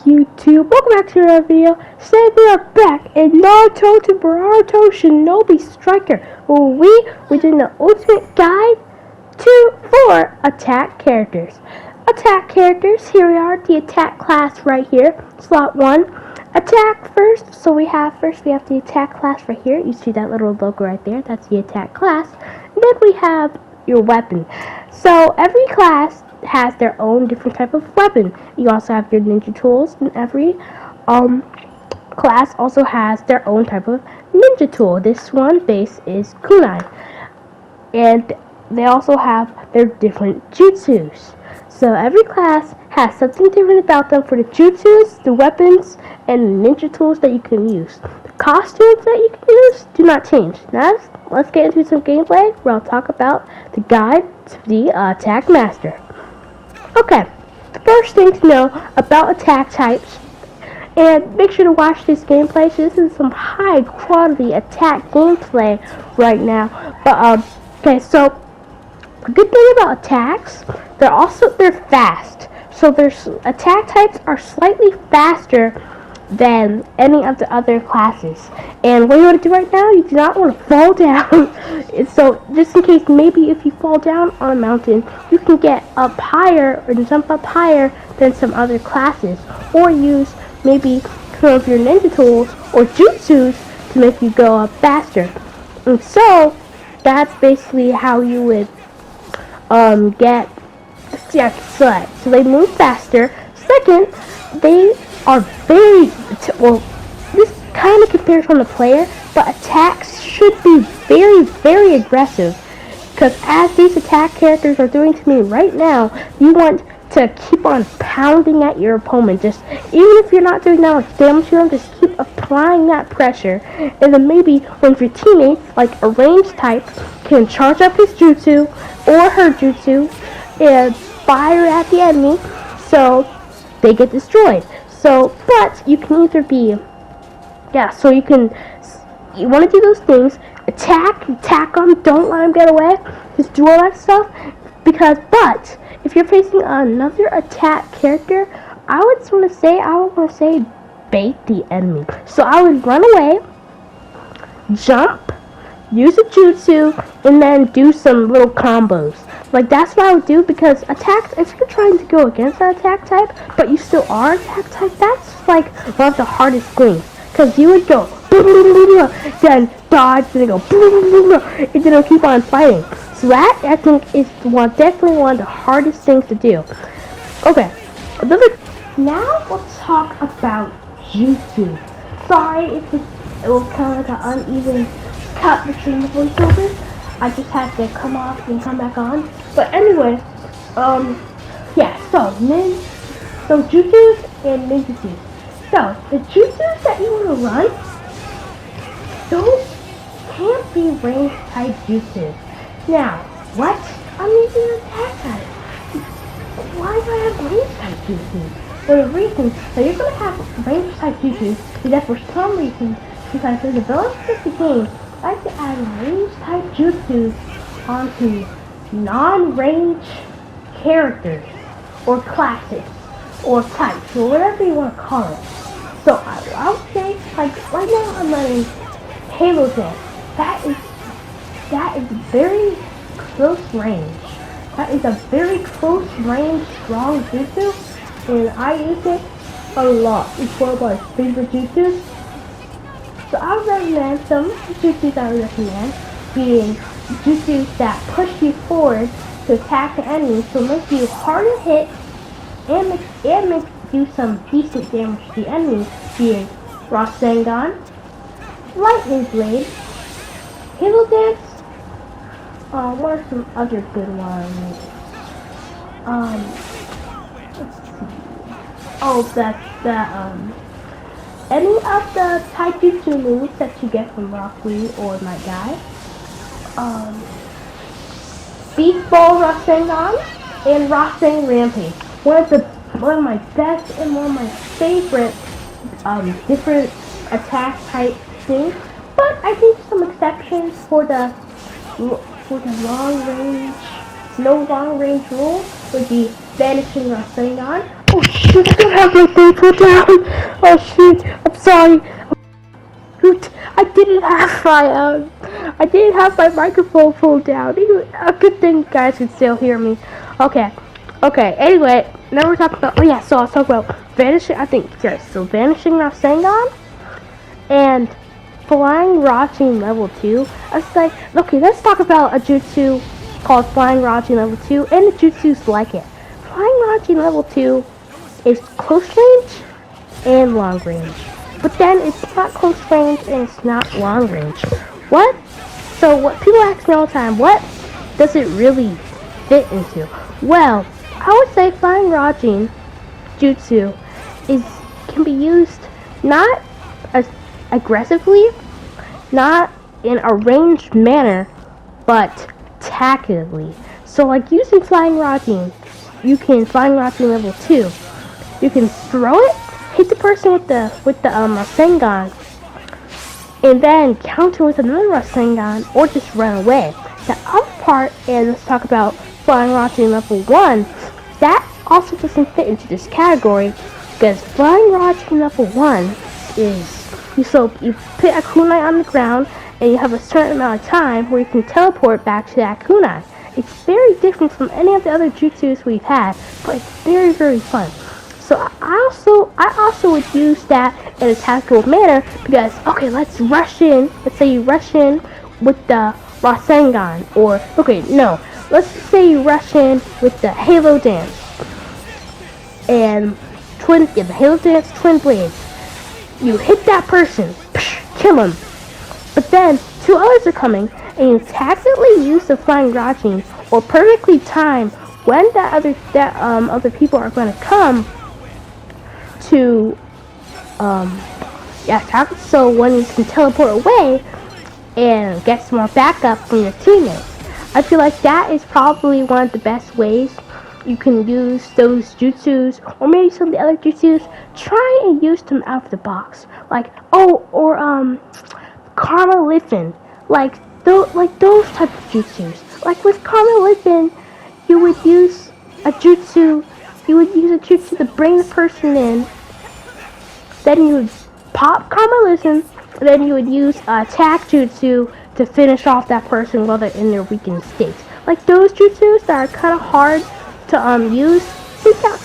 YouTube? Welcome back to another video. Today we are back in Naruto to Boruto Shinobi Striker. We're doing the ultimate guide for attack characters. Attack characters, here we are, the attack class right here. Slot 1. Attack first. So we have the attack class right here. You see that little logo right there? That's the attack class. And then we have your weapon. So every class has their own different type of weapon. You also have your ninja tools, and every class also has their own type of ninja tool. This one base is kunai, and they also have their different jutsus. So every class has something different about them for the jutsus, the weapons, and the ninja tools that you can use. The costumes that you can use do not change. Now let's get into some gameplay where I'll talk about the guide to the attack master. Okay, the first thing to know about attack types, and make sure to watch this gameplay. So this is some high quality attack gameplay right now. But okay, so the good thing about attacks, they're fast. So their attack types are slightly faster than any of the other classes. And what you want to do right now, you do not want to fall down. So just in case, maybe if you fall down on a mountain, you can get up higher or jump up higher than some other classes, or use maybe some of your ninja tools or jutsus to make you go up faster. And so that's basically how you would get select. So they move faster. Second, they are this kind of compares from the player, but attacks should be very, very aggressive, because as these attack characters are doing to me right now, you want to keep on pounding at your opponent. Just even if you're not doing that much damage to them, just keep applying that pressure, and then maybe one of your teammates, like a ranged type, can charge up his jutsu or her jutsu and fire at the enemy, so they get destroyed. So, but you can either be, so you want to do those things, attack them, don't let them get away, just do all that stuff, but if you're facing another attack character, I would want to say bait the enemy. So I would run away, jump, use a jutsu, and then do some little combos. Like, that's what I would do, because attacks, if you're trying to go against an attack type, but you still are attack type, that's like one of the hardest things. Because you would go, then dodge, then go, and then it'll keep on fighting. So that, I think, is definitely one of the hardest things to do. Okay, now let's talk about jutsu. Sorry if it was kind of like an uneven cut between the voiceovers. I just had to come off and come back on. But anyway, so jutsus and ninjutsus. So the jutsus that you want to run, those can't be ranged type jutsus. Now, what? I'm using an attack type. Why do I have ranged type jutsus? Well, the reason, so you're going to have ranged type jutsus is that for some reason, because the developers of the game like to add range type jutsus onto non-range characters or classes or types or whatever you want to call it. So I would say, like right now I'm running Halo Dance. That is very close range. That is a very close range strong jutsu, and I use it a lot. It's one of my favorite jutsus. So I would recommend some jutsus I would recommend being jutsus that push you forward to attack the enemy, so make you harder hit and make you some decent damage to the enemy, being Rasengan, Lightning Blade, Halo Dance. What are some other good ones? Let's see. Oh, any of the taijutsu moves that you get from Rock Lee or my guy. Beast Ball Rasengan and Rasen Rampage. One of my best and one of my favorite different attack type things. But I think some exceptions for the long range, no long range rule would be Vanishing Rasengan Oh shoot, I don't have my thing put down. Oh shoot, I'm sorry. Shoot, I didn't have my microphone pulled down. A good thing you guys can still hear me. Okay. Okay, anyway, now we're talking about, oh yeah, so I was talking about vanishing, I think, yes, so vanishing Rasengan and flying Rajin level 2. I was like, okay, let's talk about a jutsu called flying Rajin level 2 and the jutsus like it. Flying Rajin level 2 is close range and long range. But then it's not close range and it's not long range. What? So what people ask me all the time, what does it really fit into? Well, I would say flying Rajin jutsu can be used not as aggressively, not in a ranged manner, but tactically. So like using flying Rajin, you can flying Rajin level 2. You can throw it, hit the person with the Rasengan, and then counter with another Rasengan, or just run away. The other part, and let's talk about flying Rajin level 1, that also doesn't fit into this category, because flying Rajin level 1 is, you put a kunai on the ground, and you have a certain amount of time where you can teleport back to that kunai. It's very different from any of the other jutsus we've had, but it's very, very fun. So I also would use that in a tactical manner because, okay, let's rush in. Let's say you rush in with the Rasengan, or, okay, no. Let's say you rush in with the Halo Dance. And the Halo Dance Twin Blades. You hit that person, kill him. But then 2 others are coming, and you tactically use the flying Rajin, or perfectly time when other people are going to come to so when you can teleport away and get some more backup from your teammates. I feel like that is probably one of the best ways you can use those jutsus, or maybe some of the other jutsus. Try and use them out of the box, like Karma Liffen, like those type of jutsus. Like with Karma Liffen, you would use a jutsu to bring the person in. Then you would pop Karma Liffen, and then you would use attack jutsu to finish off that person while they're in their weakened state. Like those jutsus that are kind of hard to use.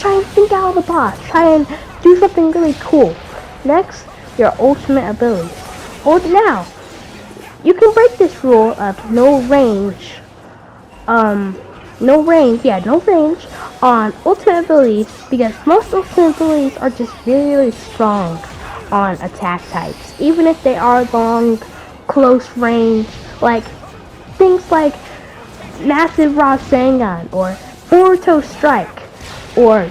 Try and think out of the box. Try and do something really cool. Next, your ultimate abilities. Now, you can break this rule of no range on ultimate abilities, because most ultimate abilities are just really, really strong on attack types, even if they are long, close range, like things like Massive Rasengan or Boruto Strike, or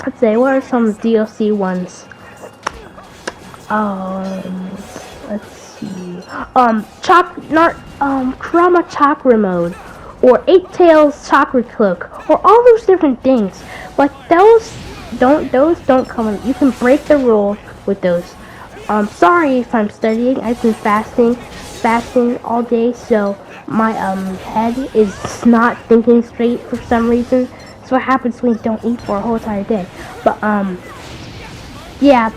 let's say, what are some DLC ones? Let's see. Kurama Chakra Mode, or Eight Tails Chakra Cloak, or all those different things. Like those don't come in. You can break the rule with those. Sorry if I'm studying. I've been fasting all day, so my head is not thinking straight for some reason. That's what happens when you don't eat for a whole entire day. But yeah.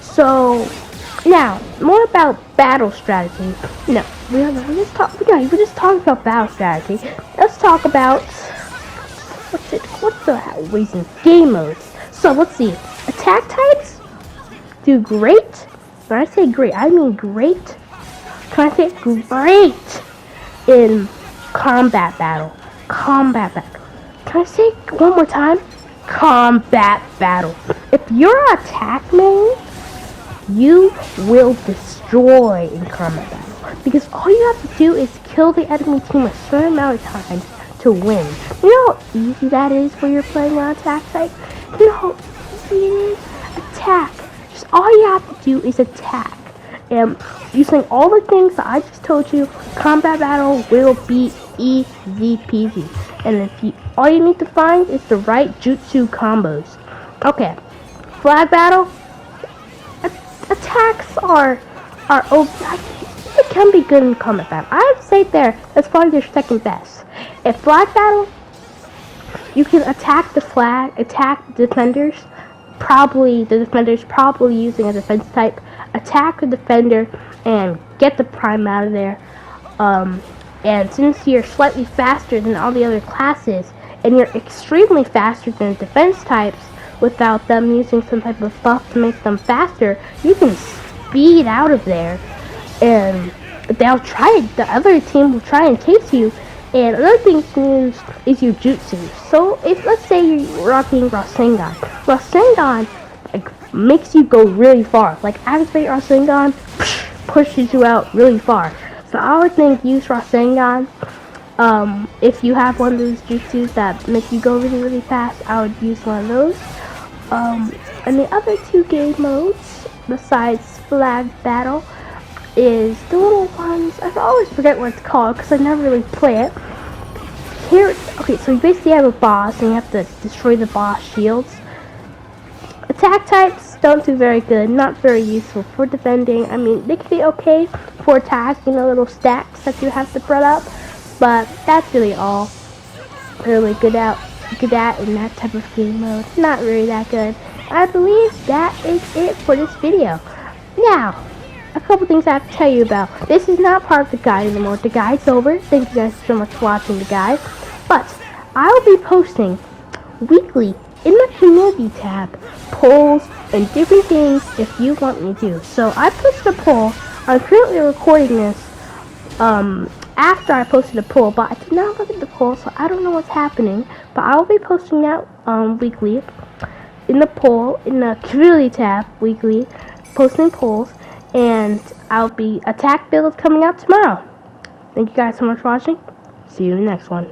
So now, more about battle strategy. No, we're just talking about battle strategy. Let's talk about what's the reason? Game modes. So let's see. Attack types do great. When I say great, I mean great. Can I say great in combat battle? Combat battle. Can I say it one more time? Combat battle. If you're an attack main, you will destroy in combat battle, because all you have to do is kill the enemy team a certain amount of times to win. You know how easy that is when you're playing on attack type? You know how easy it is? Attack. Just all you have to do is attack. And using all the things that I just told you, combat battle will be easy peasy. And all you need to find is the right jutsu combos. Okay, flag battle. Attacks are it can be good in combat battle. I would say that's probably their second best. If flag battle, you can attack the flag, attack defenders. The defender's probably using a defense type. Attack the defender and get the prime out of there. And since you're slightly faster than all the other classes, and you're extremely faster than defense types, without them using some type of buff to make them faster, you can speed out of there. And the other team will try and chase you. And another thing to use is your jutsu. So if, let's say you're rocking Rasengan like makes you go really far. Like activate Rasengan, pushes you out really far. So I would think use Rasengan. If you have one of those jutsus that make you go really, really fast, I would use one of those. And the other two game modes, besides Flag Battle, is the little ones. I always forget what it's called because I never really play it. Okay, so you basically have a boss and you have to destroy the boss shields. Attack types don't do very good, not very useful for defending. I mean, they can be okay for attack, little stacks that you have to put up, but that's really all really good at in that type of game mode. Not really that good. I believe that is it for this video. Now, a couple things I have to tell you about. This is not part of the guide anymore. The guide's over. Thank you guys so much for watching the guide. But I will be posting weekly in the community tab polls and different things if you want me to. So I posted a poll. I'm currently recording this after I posted a poll, but I did not look at the poll, so I don't know what's happening. But I will be posting that weekly in the community tab weekly, posting polls. And I'll be attack builds coming out tomorrow. Thank you guys so much for watching. See you in the next one.